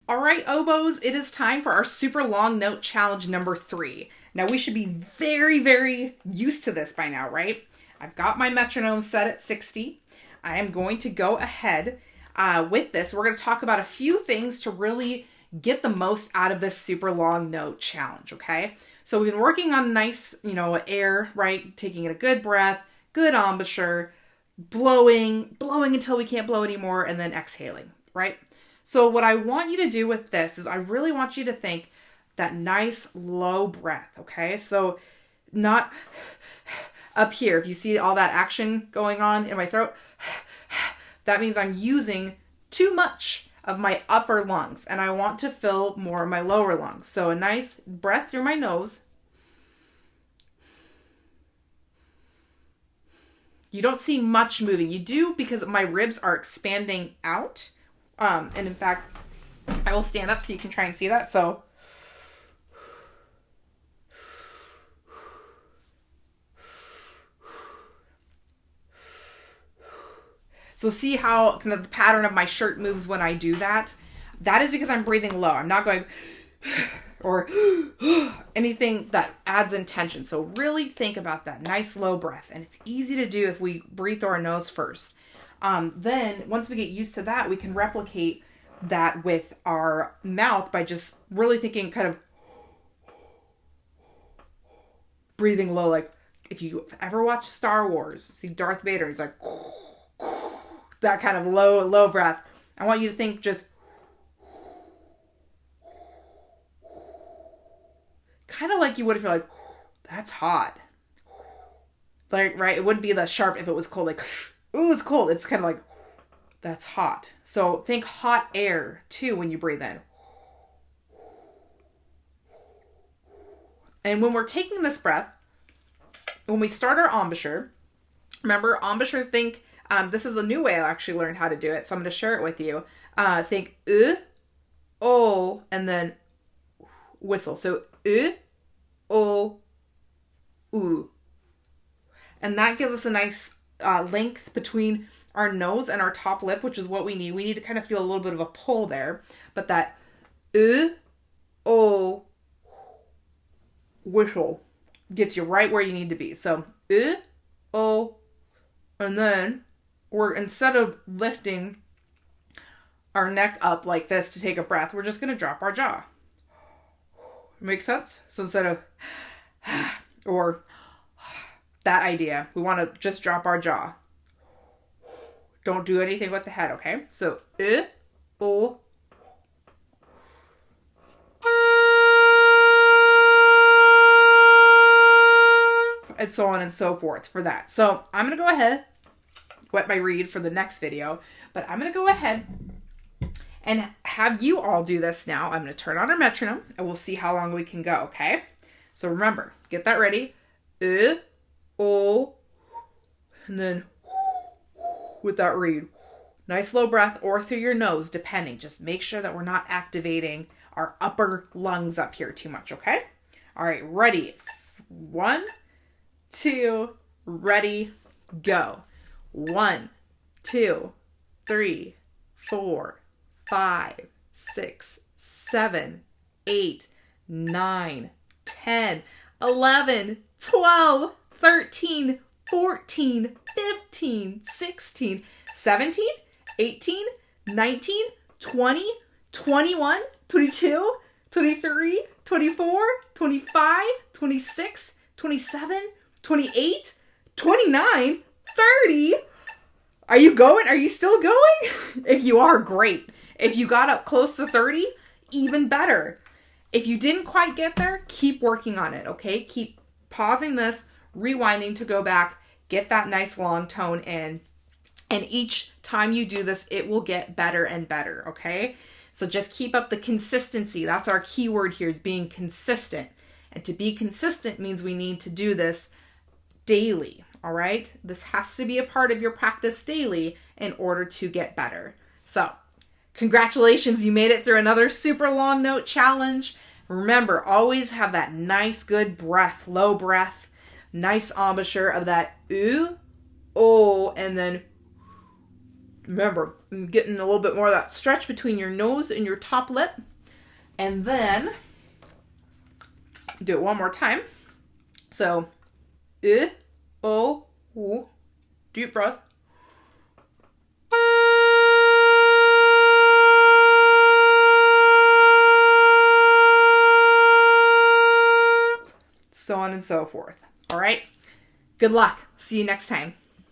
All right, oboes, it is time for our super long note challenge number 3. Now, we should be very, very used to this by now, right? I've got my metronome set at 60. I am going to go ahead with this. We're going to talk about a few things to really get the most out of this super long note challenge, okay? So we've been working on nice, air, right? Taking in a good breath, good embouchure, blowing until we can't blow anymore, and then exhaling, right? So what I want you to do with this is I really want you to think that nice low breath, okay? So not up here. If you see all that action going on in my throat, that means I'm using too much of my upper lungs and I want to fill more of my lower lungs. So a nice breath through my nose. You don't see much moving. You do because my ribs are expanding out. And in fact, I will stand up so you can try and see that. So see how kind of the pattern of my shirt moves when I do that? That is because I'm breathing low. I'm not going or anything that adds intention. So really think about that nice low breath. And it's easy to do if we breathe through our nose first. Then once we get used to that, we can replicate that with our mouth by just really thinking kind of breathing low. Like if you ever watch Star Wars, see Darth Vader, he's like that kind of low breath. I want you to think just kind of like you would if you're like, that's hot. Like, right? It wouldn't be the sharp if it was cold, like, ooh, it's cold. It's kind of like, that's hot. So think hot air too when you breathe in. And when we're taking this breath, when we start our embouchure, remember embouchure, think, this is a new way I actually learned how to do it. So I'm going to share it with you. Think, oh, and then whistle. So, oh, ooh. And that gives us a nice length between our nose and our top lip, which is what we need. We need to kind of feel a little bit of a pull there. But that oh, whistle gets you right where you need to be. So, oh, and then instead of lifting our neck up like this to take a breath, we're just going to drop our jaw. Make sense? So instead of or that idea, we want to just drop our jaw. Don't do anything with the head, okay? So, oh, and so on and so forth for that. So I'm going to go ahead, wet my reed for the next video, but I'm going to go ahead and have you all do this now. I'm going to turn on our metronome and we'll see how long we can go, okay? So remember, get that ready. Oh, and then with that reed. Nice low breath or through your nose, depending. Just make sure that we're not activating our upper lungs up here too much, okay? All right, ready. 1, 2, ready, go. 1, 2, 3, 4, 5, 6, 7, 8, 9, 10, 11, 12, 13, 14, 15, 16, 17, 18, 19, 20, 21, 22, 23, 24, 25, 26, 27, 28, 29, 30. Are you going? Are you still going? If you are, great. If you got up close to 30, even better. If you didn't quite get there, keep working on it, okay? Keep pausing this, rewinding to go back, get that nice long tone in. And each time you do this, it will get better and better, okay? So just keep up the consistency. That's our key word here, is being consistent. And to be consistent means we need to do this daily, all right? This has to be a part of your practice daily in order to get better. So, congratulations, you made it through another super long note challenge. Remember, always have that nice, good breath, low breath, nice embouchure of that ooh, oh, and then remember, getting a little bit more of that stretch between your nose and your top lip. And then do it one more time. So, O, U, deep breath. So on and so forth. All right. Good luck. See you next time.